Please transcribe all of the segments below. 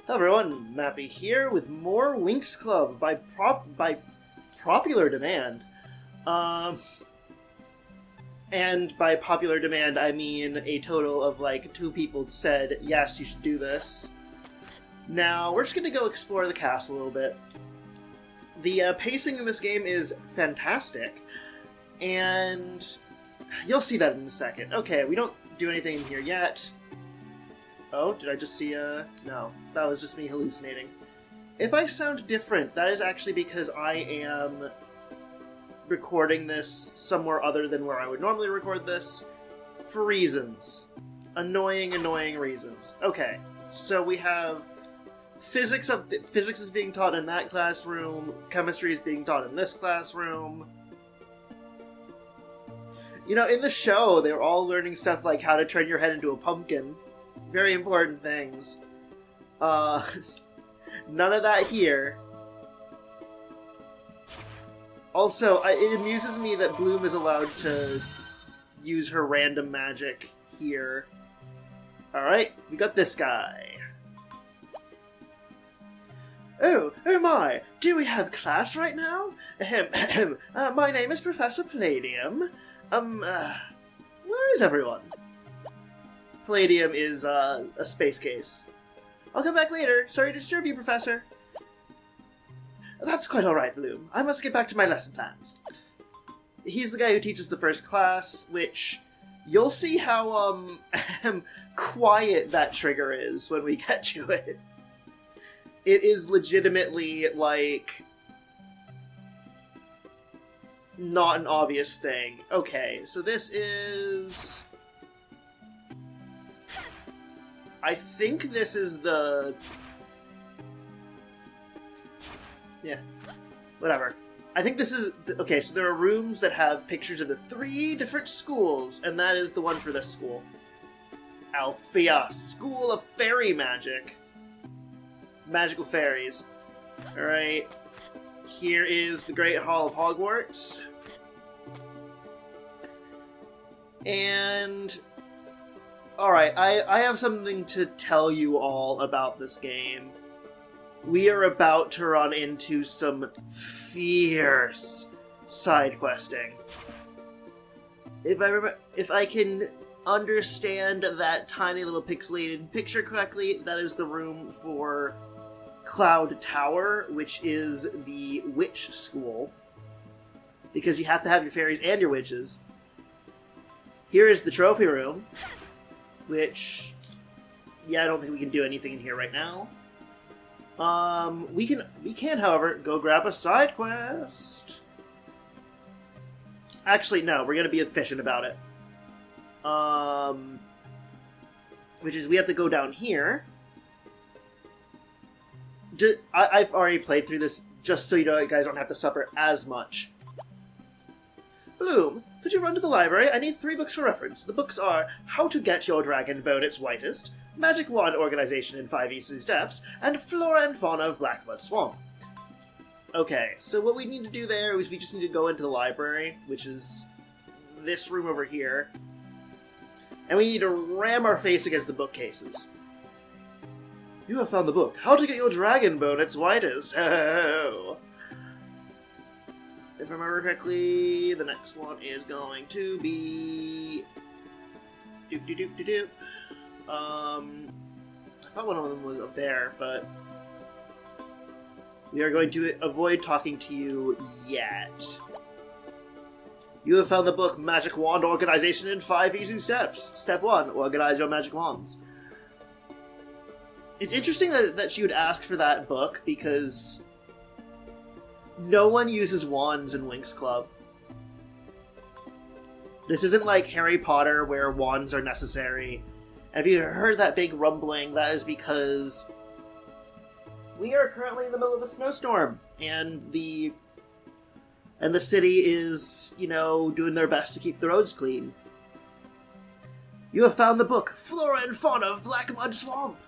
Hello everyone, Mappy here with more Winx Club by popular demand. And by popular demand, I mean a total of like 2 people said, yes, you should do this. Now, we're just going to go explore the castle a little bit. The pacing in this game is fantastic, and you'll see that in a second. Okay, we don't do anything in here yet. Oh, did I just see no, that was just me hallucinating. If I sound different, that is actually because I am recording this somewhere other than where I would normally record this, for reasons. Annoying reasons. Okay, so we have physics is being taught in that classroom, chemistry is being taught in this classroom. You know, in the show, they were all learning stuff like how to turn your head into a pumpkin. Very important things. None of that here. Also, it amuses me that Bloom is allowed to use her random magic here. Alright, we got this guy. Oh my, do we have class right now? My name is Professor Palladium. Where is everyone? Palladium is a space case. I'll come back later. Sorry to disturb you, Professor. That's quite alright, Bloom. I must get back to my lesson plans. He's the guy who teaches the first class, which you'll see how quiet that trigger is when we get to it. It is legitimately, like, not an obvious thing. Okay, so this is... I think this is the... Yeah, whatever. I think this is... Okay, so there are rooms that have pictures of the 3 different schools, and that is the one for this school. Althea, School of Fairy Magic. Magical fairies. Alright. Here is the Great Hall of Hogwarts. And... Alright, I have something to tell you all about this game. We are about to run into some fierce side questing. If I can understand that tiny little pixelated picture correctly, that is the room for Cloud Tower, which is the witch school. Because you have to have your fairies and your witches. Here is the trophy room. Which, yeah, I don't think we can do anything in here right now. We can, however, go grab a side quest. Actually, no, we're gonna be efficient about it. Which is, we have to go down here. I've already played through this, just so you know, you guys don't have to suffer as much. Bloom, could you run to the library? I need 3 books for reference. The books are How to Get Your Dragon Bone Its Whitest, Magic Wand Organization in 5 Easy Steps, and Flora and Fauna of Blackmud Swamp. Okay, so what we need to do there is we just need to go into the library, which is this room over here, and we need to ram our face against the bookcases. You have found the book, How to Get Your Dragon Bone Its Whitest. Oh. If I remember correctly, the next one is going to be... Doop. I thought one of them was up there, but... We are going to avoid talking to you yet. You have found the book Magic Wand Organization in 5 Easy Steps. Step 1, organize your magic wands. It's interesting that she would ask for that book, because... no one uses wands in Winx Club. This isn't like Harry Potter where wands are necessary. And if you heard that big rumbling, that is because we are currently in the middle of a snowstorm, and the city is, you know, doing their best to keep the roads clean. You have found the book, Flora and Fauna of Blackmud Swamp.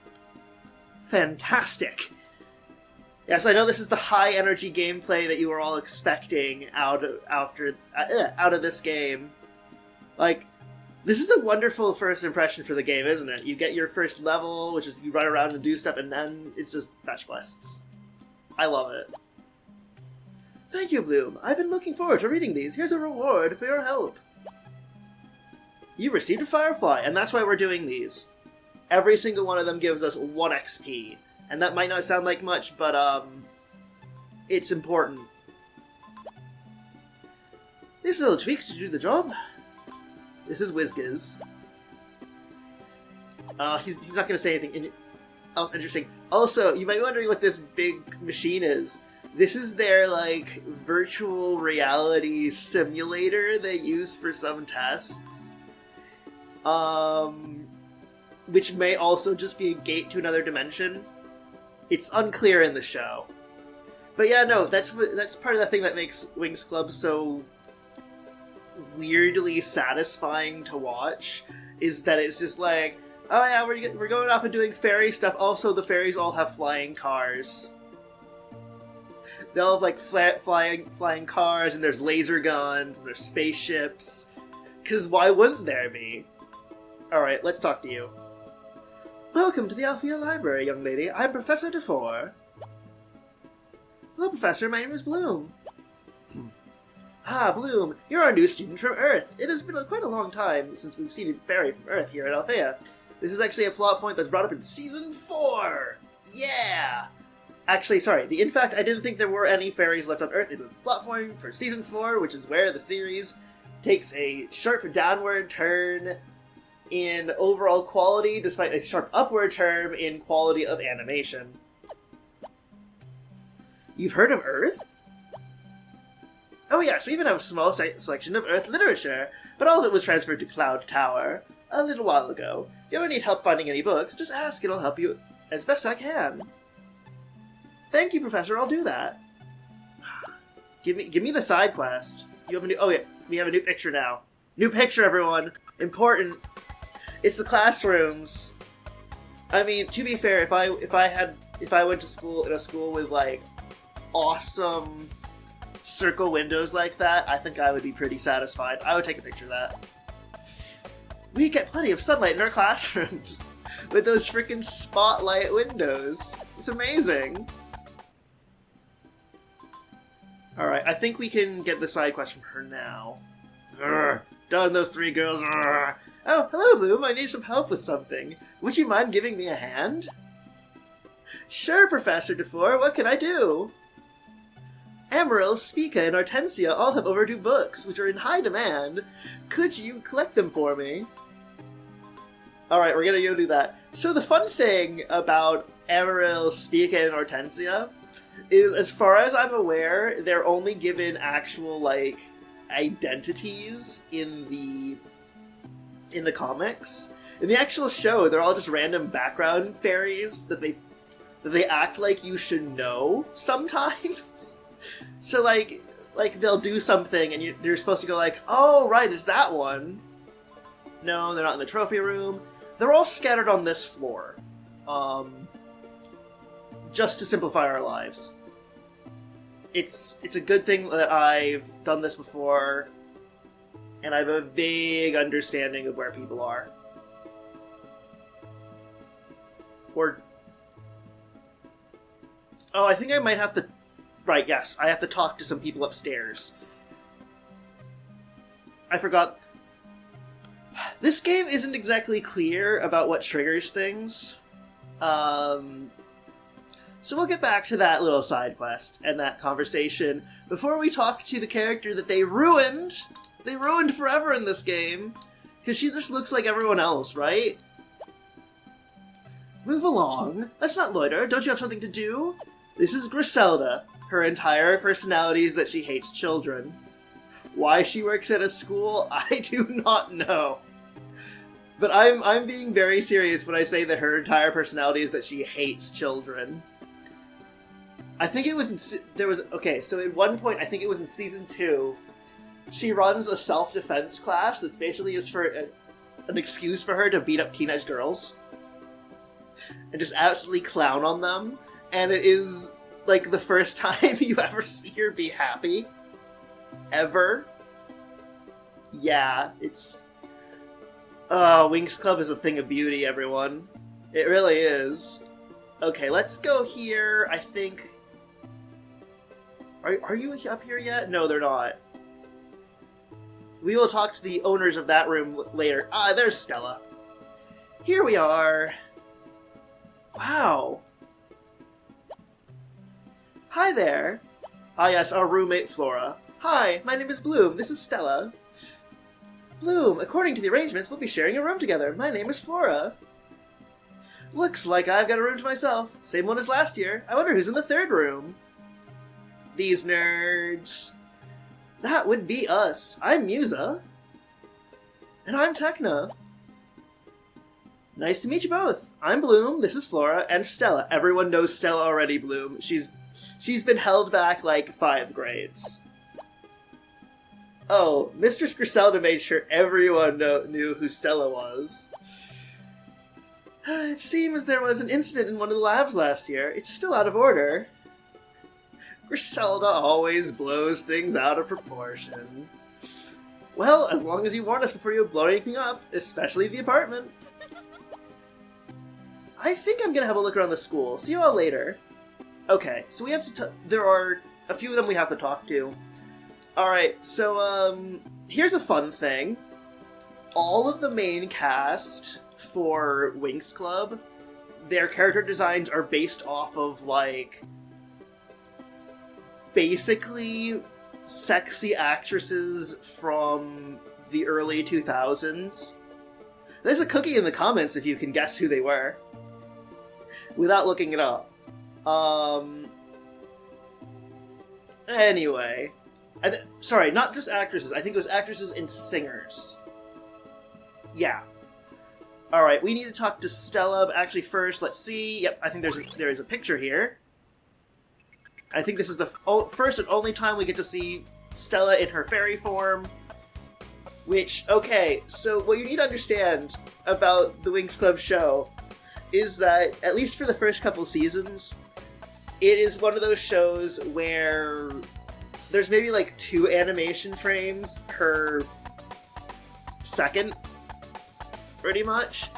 Fantastic. Yes, I know this is the high-energy gameplay that you were all expecting out of this game. Like, This is a wonderful first impression for the game, isn't it? You get your first level, which is you run around and do stuff, and then it's just fetch quests. I love it. Thank you, Bloom. I've been looking forward to reading these. Here's a reward for your help. You received a Firefly, and that's why we're doing these. Every single one of them gives us 1 XP. And that might not sound like much, but, it's important. These little tweaks to do the job. This is WizGiz. He's not going to say anything else interesting. Also, you might be wondering what this big machine is. This is their, like, virtual reality simulator they use for some tests. Which may also just be a gate to another dimension. It's unclear in the show. But yeah, no, that's part of the thing that makes Winx Club so weirdly satisfying to watch, is that it's just like, oh yeah, we're going off and doing fairy stuff. Also, the fairies all have flying cars. They all have like flying cars, and there's laser guns, and there's spaceships. Because why wouldn't there be? Alright, let's talk to you. Welcome to the Althea Library, young lady. I'm Professor DeFore. Hello, Professor. My name is Bloom. Ah, Bloom, you're our new student from Earth. It has been quite a long time since we've seen a fairy from Earth here at Althea. This is actually a plot point that's brought up in Season 4! Yeah! Actually, sorry, in fact, I didn't think there were any fairies left on Earth. It's a plot point for Season 4, which is where the series takes a sharp downward turn in overall quality, despite a sharp upward turn in quality of animation. You've heard of Earth? Oh yes, we even have a small selection of Earth literature, but all of it was transferred to Cloud Tower a little while ago. If you ever need help finding any books, just ask and I'll help you as best I can. Thank you, Professor, I'll do that. Give me the side quest. You have a new, oh yeah, we have a new picture now. New picture, everyone! Important! It's the classrooms! I mean, to be fair, if I went to school in a school with, like, awesome circle windows like that, I think I would be pretty satisfied. I would take a picture of that. We get plenty of sunlight in our classrooms with those freaking spotlight windows. It's amazing. Alright, I think we can get the side quest from her now. Urgh, done those 3 girls. Urgh. Oh, hello, Bloom. I need some help with something. Would you mind giving me a hand? Sure, Professor DeFore. What can I do? Amaryl, Spica, and Hortensia all have overdue books, which are in high demand. Could you collect them for me? Alright, we're gonna go do that. So the fun thing about Amaryl, Spica, and Hortensia is, as far as I'm aware, they're only given actual, like, identities in the comics. In the actual show, they're all just random background fairies that they act like you should know sometimes. So, like they'll do something and they're supposed to go like, oh, right, it's that one. No, they're not in the trophy room. They're all scattered on this floor. Just to simplify our lives. It's a good thing that I've done this before, and I have a vague understanding of where people are. Oh, I think I might have to... Right, yes, I have to talk to some people upstairs. I forgot... This game isn't exactly clear about what triggers things. So we'll get back to that little side quest and that conversation before we talk to the character that they ruined. They ruined forever in this game. Because she just looks like everyone else, right? Move along. Let's not loiter. Don't you have something to do? This is Griselda. Her entire personality is that she hates children. Why she works at a school, I do not know. But I'm being very serious when I say that her entire personality is that she hates children. I think it was so at one point, I think it was in Season 2, she runs a self-defense class that's basically just for an excuse for her to beat up teenage girls. And just absolutely clown on them. And it is, like, the first time you ever see her be happy. Ever. Yeah, it's... Winx Club is a thing of beauty, everyone. It really is. Okay, let's go here. I think... Are you up here yet? No, they're not. We will talk to the owners of that room later. Ah, there's Stella. Here we are. Wow. Hi there. Ah yes, our roommate Flora. Hi, my name is Bloom. This is Stella. Bloom, according to the arrangements, we'll be sharing a room together. My name is Flora. Looks like I've got a room to myself. Same one as last year. I wonder who's in the third room. These nerds. That would be us. I'm Musa. And I'm Techna. Nice to meet you both. I'm Bloom, this is Flora, and Stella. Everyone knows Stella already, Bloom. She's been held back like 5 grades. Oh, Mistress Griselda made sure everyone knew who Stella was. It seems there was an incident in one of the labs last year. It's still out of order. Griselda always blows things out of proportion. Well, as long as you warn us before you blow anything up, especially the apartment. I think I'm gonna have a look around the school. See you all later. Okay, so we have to there are a few of them we have to talk to. Alright, so, here's a fun thing. All of the main cast for Winx Club, their character designs are based off of, like, basically sexy actresses from the early 2000s. There's a cookie in the comments if you can guess who they were. Without looking it up. Anyway. Sorry, not just actresses. I think it was actresses and singers. Yeah. Alright, we need to talk to Stella, but actually first, let's see. Yep, I think there is a picture here. I think this is the first and only time we get to see Stella in her fairy form. Which, okay, so what you need to understand about the Winx Club show is that, at least for the first couple seasons, it is one of those shows where there's maybe like 2 animation frames per second, pretty much.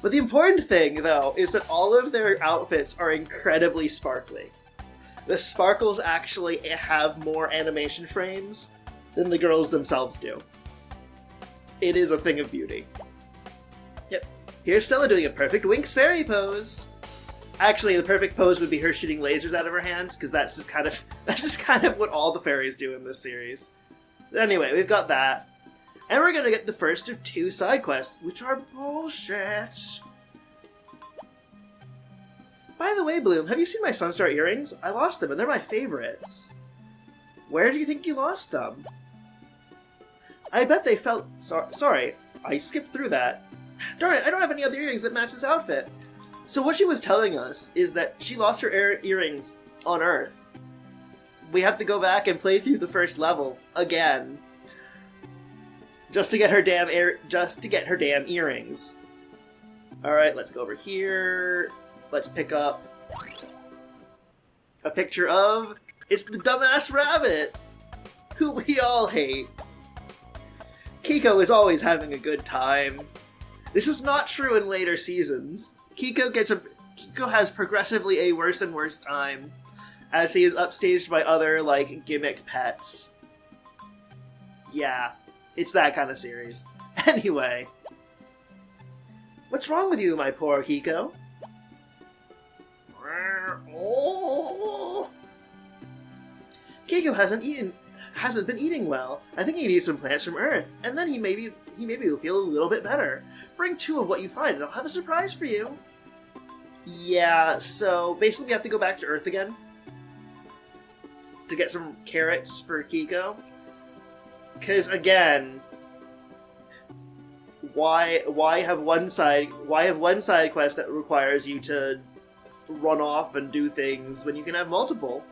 But the important thing, though, is that all of their outfits are incredibly sparkly. The sparkles actually have more animation frames than the girls themselves do. It is a thing of beauty. Yep. Here's Stella doing a perfect Winx fairy pose. Actually, the perfect pose would be her shooting lasers out of her hands, because that's just kind of what all the fairies do in this series. Anyway, we've got that. And we're gonna get the first of 2 side quests, which are bullshit. By the way, Bloom, have you seen my Sunstar earrings? I lost them, and they're my favorites. Where do you think you lost them? I bet they fell... Sorry, I skipped through that. Darn it, I don't have any other earrings that match this outfit. So what she was telling us is that she lost her earrings on Earth. We have to go back and play through the first level again, just to get her damn earrings. All right, let's go over here. Let's pick up a picture of... It's the dumbass rabbit, who we all hate. Kiko is always having a good time. This is not true in later seasons. Kiko has progressively a worse and worse time, as he is upstaged by other, like, gimmick pets. Yeah, it's that kind of series. Anyway. What's wrong with you, my poor Kiko? Kiko hasn't been eating well. I think he needs some plants from Earth, and then he maybe will feel a little bit better. Bring 2 of what you find, and I'll have a surprise for you. Yeah, so basically we have to go back to Earth again to get some carrots for Kiko. Because again, why have one side quest that requires you to run off and do things when you can have multiple?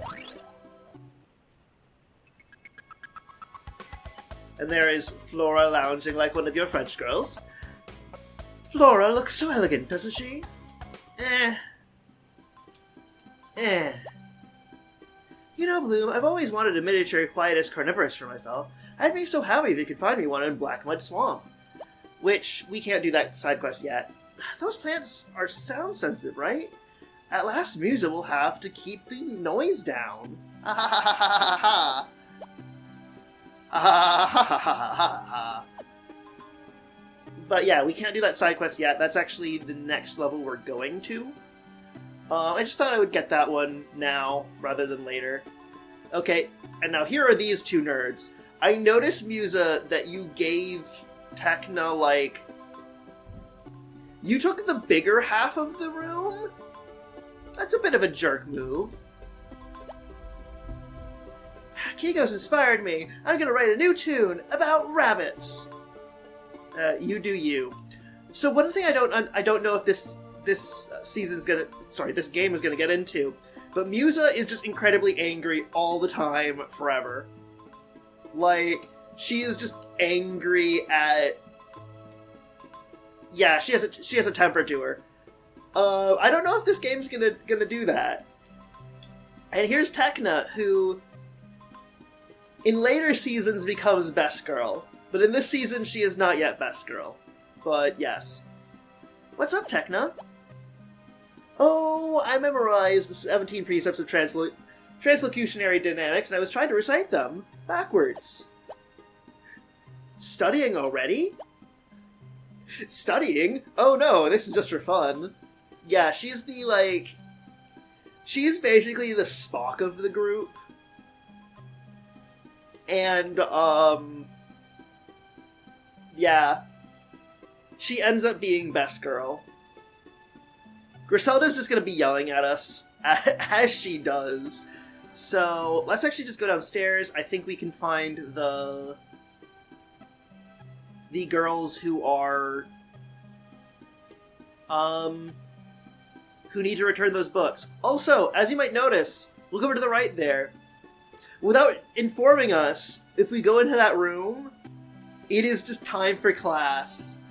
And there is Flora lounging like one of your French girls. Flora looks so elegant, doesn't she? You know, Bloom, I've always wanted a miniature Quietus carnivorous for myself. I'd be so happy if you could find me one in Black Mud Swamp. which we can't do that side quest yet. Those plants are sound sensitive, right? At last, Musa will have to keep the noise down. Ha ha ha ha ha ha ha ha ha ha. But yeah, we can't do that side quest yet. That's actually the next level we're going to. I just thought I would get that one now rather than later. Okay, and now here are these two nerds. I noticed, Musa, that you gave Tecna, like... You took the bigger half of the room? That's a bit of a jerk move. Kiko's inspired me. I'm gonna write a new tune about rabbits. You do you. So one thing I don't know if this season's gonna... Sorry, this game is gonna get into, but Musa is just incredibly angry all the time, forever. Like, she is just angry at... Yeah, she has a temper to her. I don't know if this game's gonna do that. And here's Tecna, who in later seasons becomes best girl. But in this season, she is not yet best girl. But yes. What's up, Tecna? Oh, I memorized the 17 precepts of translocutionary dynamics, and I was trying to recite them backwards. Studying already? Studying? Oh no, this is just for fun. Yeah, she's the, like... She's basically the Spock of the group. And, yeah. She ends up being best girl. Griselda's just gonna be yelling at us, as she does. So, let's actually just go downstairs. I think we can find the girls who are, who need to return those books. Also, as you might notice, look over to the right there. Without informing us, if we go into that room, it is just time for class.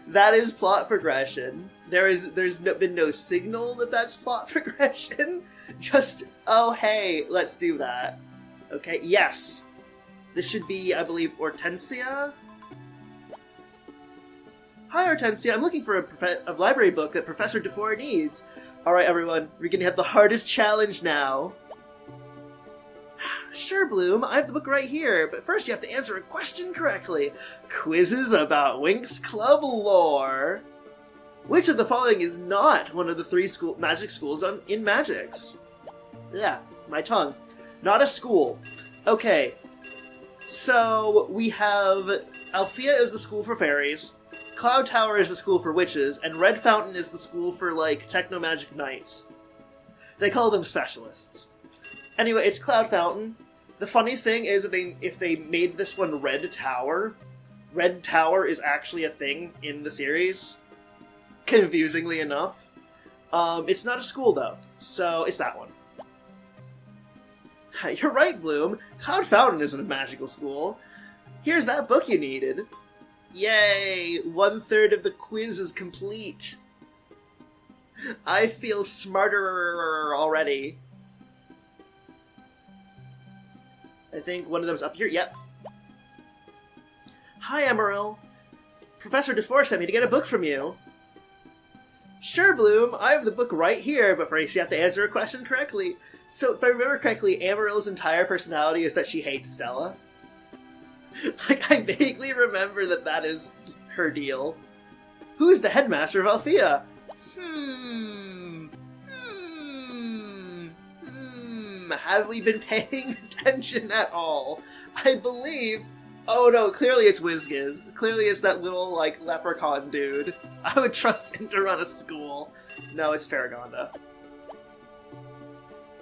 That is plot progression. There's been no signal that that's plot progression. Just, oh hey, let's do that. Okay, yes. This should be, I believe, Hortensia? Hi, Hortensia. I'm looking for a library book that Professor DeFore needs. Alright, everyone. We're gonna have the hardest challenge now. Sure, Bloom. I have the book right here, but first you have to answer a question correctly. Quizzes about Winx Club lore. Which of the following is not one of the 3 magic schools in Magix? Yeah, my tongue. Not a school. Okay. So, we have... Althea is the school for fairies. Cloud Tower is the school for witches, and Red Fountain is the school for, like, techno-magic knights. They call them specialists. Anyway, it's Cloud Fountain. The funny thing is, if they made this one Red Tower is actually a thing in the series. Confusingly enough. It's not a school, though, so it's that one. You're right, Bloom. Cloud Fountain isn't a magical school. Here's that book you needed. Yay! 1/3 of the quiz is complete. I feel smarter already. I think one of them's up here. Yep. Hi, Emerald. Professor DeFore sent me to get a book from you. Sure, Bloom. I have the book right here, but first you have to answer a question correctly. So, if I remember correctly, Amaril's entire personality is that she hates Stella. Like, I vaguely remember that is her deal. Who is the headmaster of Althea? Have we been paying attention at all? I believe... Oh no, clearly it's Whizgiz. Clearly it's that little, like, leprechaun dude. I would trust him to run a school. No, it's Farragonda.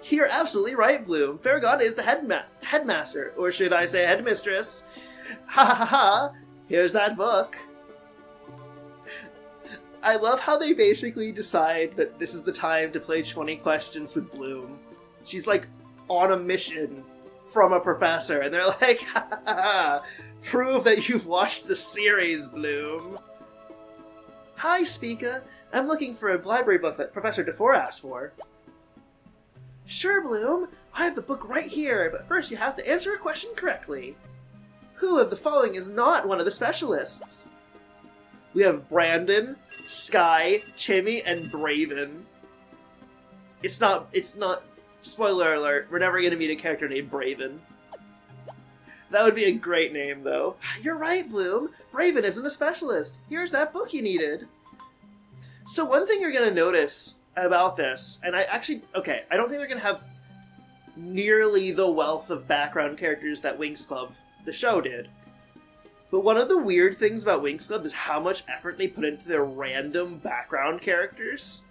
You're absolutely right, Bloom. Farragonda is the headmaster. Or should I say headmistress? Ha ha ha! Here's that book. I love how they basically decide that this is the time to play 20 questions with Bloom. She's, like, on a mission from a professor, and they're like, ha ha ha, prove that you've watched the series, Bloom. Hi, Spica. I'm looking for a library book that Professor DeFore asked for. Sure, Bloom. I have the book right here, but first you have to answer a question correctly. Who of the following is not one of the specialists? We have Brandon, Sky, Timmy, and Braven. It's not, spoiler alert, we're never going to meet a character named Braven. That would be a great name, though. You're right, Bloom. Braven isn't a specialist. Here's that book you needed. So one thing you're going to notice about this, and I don't think they're going to have nearly the wealth of background characters that Winx Club, the show, did. But one of the weird things about Winx Club is how much effort they put into their random background characters.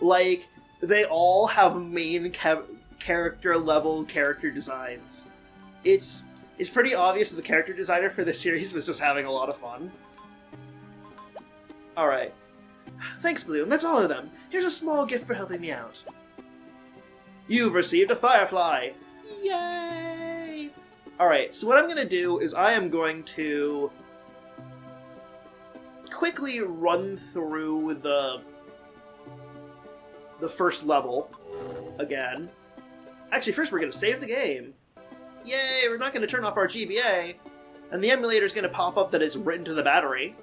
Like, they all have main character level character designs. It's pretty obvious that the character designer for this series was just having a lot of fun. Alright. Thanks, Bloom. That's all of them. Here's a small gift for helping me out. You've received a firefly! Yay! Alright, so what I'm going to do is I am going to quickly run through the first level again. Actually, first we're going to save the game. Yay, we're not going to turn off our GBA. And the emulator's going to pop up that it's written to the battery.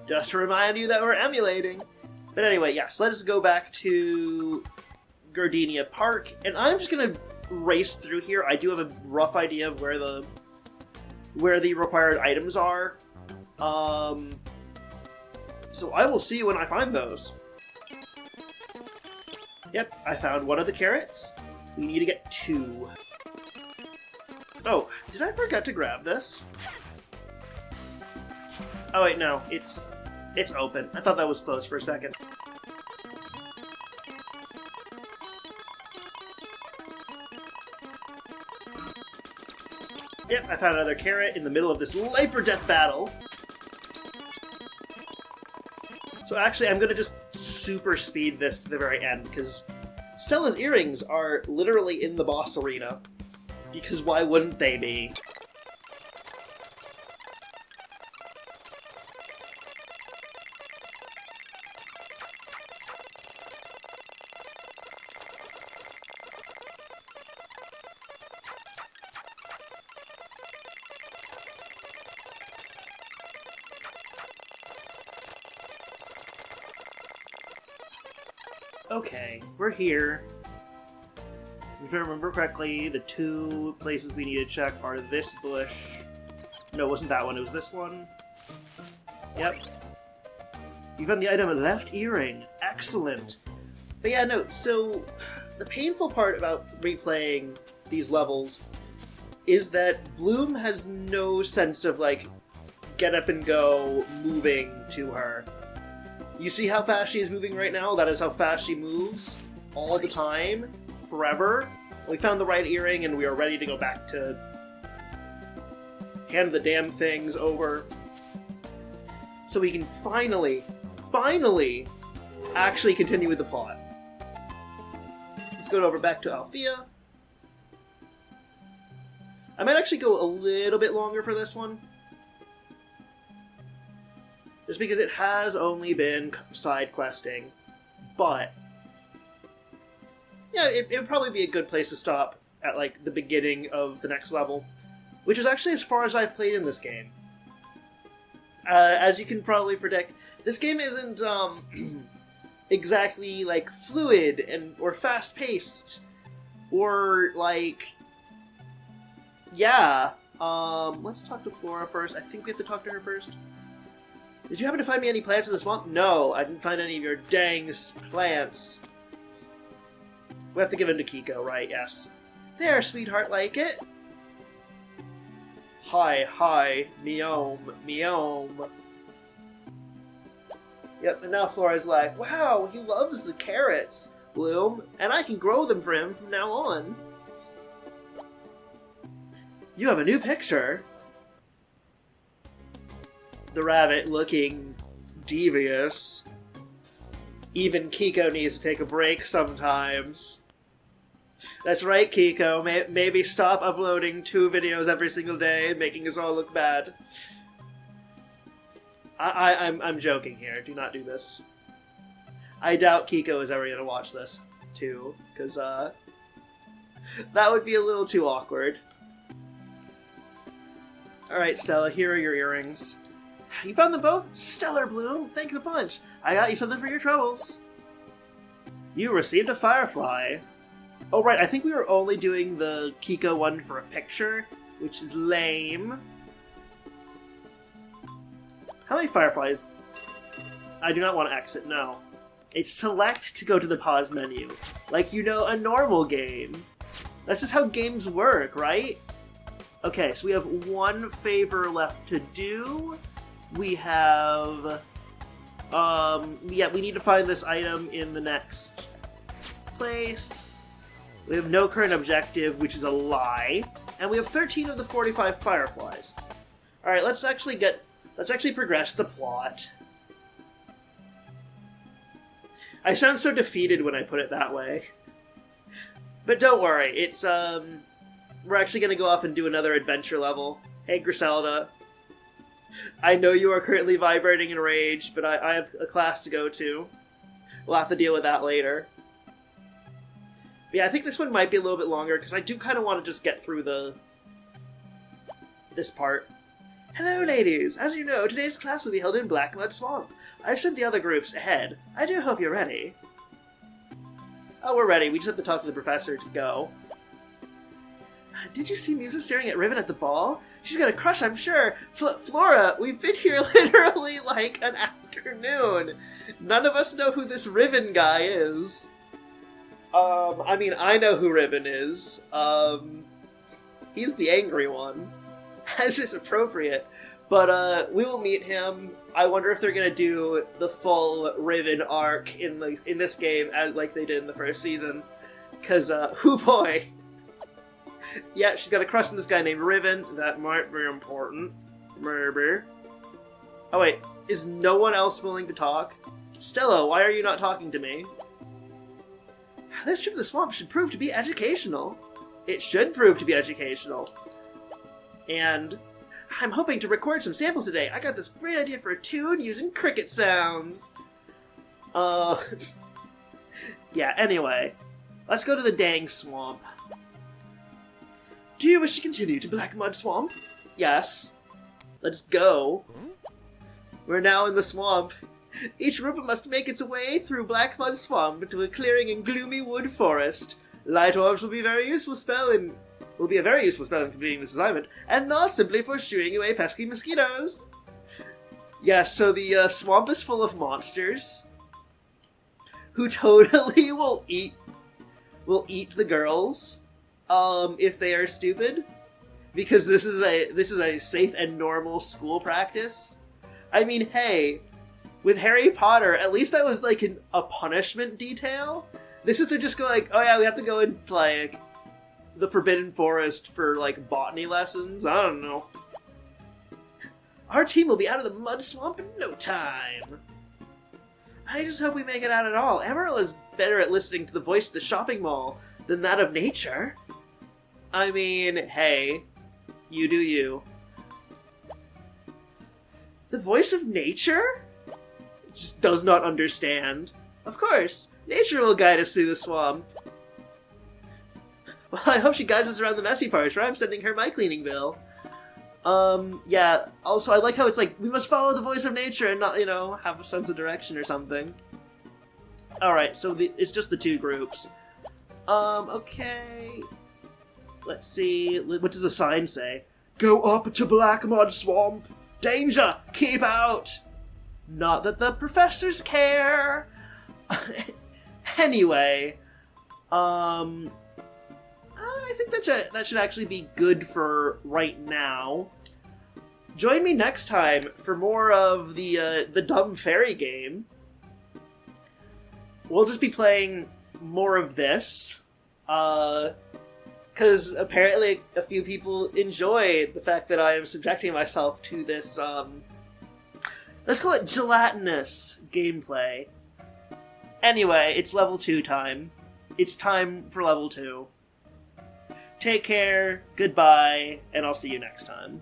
Just to remind you that we're emulating. But anyway, yes, let us go back to Gardenia Park. And I'm just going to race through here. I do have a rough idea of where the required items are. So I will see when I find those. Yep, I found one of the carrots. We need to get 2. Oh, did I forget to grab this? Oh wait, no, it's open. I thought that was closed for a second. Yep, I found another carrot in the middle of this life or death battle. So actually, I'm gonna just super speed this to the very end, because Stella's earrings are literally in the boss arena. Because why wouldn't they be? Okay, we're here. If I remember correctly, the 2 places we need to check are this bush. No, it wasn't that one, it was this one. Yep. You found the item left earring. Excellent. But yeah, no, so the painful part about replaying these levels is that Bloom has no sense of, like, get up and go moving to her. You see how fast she is moving right now? That is how fast she moves. All the time. Forever. We found the right earring and we are ready to go back to hand the damn things over. So we can finally actually continue with the plot. Let's go over back to Althea. I might actually go a little bit longer for this one. Just because it has only been side questing. But yeah, it would probably be a good place to stop at, like, the beginning of the next level. Which is actually as far as I've played in this game. As you can probably predict, this game isn't, exactly, like, fluid or fast-paced. Or, like... Yeah. Let's talk to Flora first. I think we have to talk to her first. Did you happen to find me any plants in the swamp? No, I didn't find any of your dang plants. We have to give him to Kiko, right? Yes. There, sweetheart, like it? Hi, meom, meom. Yep, and now Flora's like, wow, he loves the carrots, Bloom, and I can grow them for him from now on. You have a new picture. The rabbit looking devious. Even Kiko needs to take a break sometimes. That's right, Kiko. Maybe stop uploading 2 videos every single day and making us all look bad. I'm joking here. Do not do this. I doubt Kiko is ever going to watch this, too, because that would be a little too awkward. Alright, Stella, here are your earrings. You found them both? Stellar, Bloom! Thanks a bunch! I got you something for your troubles. You received a firefly. Oh, right, I think we were only doing the Kiko one for a picture, which is lame. How many fireflies? I do not want to exit, no. It's select to go to the pause menu. Like, you know, a normal game. That's just how games work, right? Okay, so we have one favor left to do. We have... yeah, we need to find this item in the next place. We have no current objective, which is a lie. And we have 13 of the 45 fireflies. Alright, let's actually progress the plot. I sound so defeated when I put it that way. But don't worry, it's, we're actually gonna go off and do another adventure level. Hey, Griselda. I know you are currently vibrating in rage, but I have a class to go to. We'll have to deal with that later. But yeah, I think this one might be a little bit longer, because I do kind of want to just get through this part. Hello, ladies! As you know, today's class will be held in Blackmud Swamp. I've sent the other groups ahead. I do hope you're ready. Oh, we're ready. We just have to talk to the professor to go. Did you see Musa staring at Riven at the ball? She's got a crush, I'm sure. Flora, we've been here literally like an afternoon. None of us know who this Riven guy is. I mean, I know who Riven is. He's the angry one. As is appropriate. But, we will meet him. I wonder if they're gonna do the full Riven arc in this game, as like they did in the first season. Cause, hoo boy! Yeah, she's got a crush on this guy named Riven. That might be important. Maybe. Oh wait, is no one else willing to talk? Stella, why are you not talking to me? This trip to the swamp should prove to be educational. It should prove to be educational. And I'm hoping to record some samples today. I got this great idea for a tune using cricket sounds. Yeah, anyway. Let's go to the dang swamp. Do you wish to continue to Blackmud Swamp? Yes. Let's go. We're now in the swamp. Each group must make its way through Blackmud Swamp to a clearing in gloomy wood forest. Light orbs will be a very useful spell in completing this assignment, and not simply for shooing away pesky mosquitoes. Yes, so the swamp is full of monsters who totally will eat the girls if they are stupid, because this is a safe and normal school practice. I mean, hey, with Harry Potter, at least that was like a punishment detail. This is they're just going like, oh yeah, we have to go into like the Forbidden Forest for like botany lessons. I don't know. Our team will be out of the mud swamp in no time. I just hope we make it out at all. Emerald is better at listening to the voice of the shopping mall than that of nature. I mean, hey, you do you. The voice of nature? Just does not understand. Of course, nature will guide us through the swamp. Well, I hope she guides us around the messy parts where I'm sending her my cleaning bill. Yeah, also I like how it's like, we must follow the voice of nature and not, you know, have a sense of direction or something. Alright, so it's just the two groups. Okay. Let's see, what does the sign say? Go up to Blackmud Swamp! Danger! Keep out! Not that the professors care! Anyway, I think that should actually be good for right now. Join me next time for more of the dumb fairy game. We'll just be playing more of this, because apparently a few people enjoy the fact that I am subjecting myself to this, let's call it gelatinous gameplay. Anyway, it's level 2 time. It's time for level 2. Take care, goodbye, and I'll see you next time.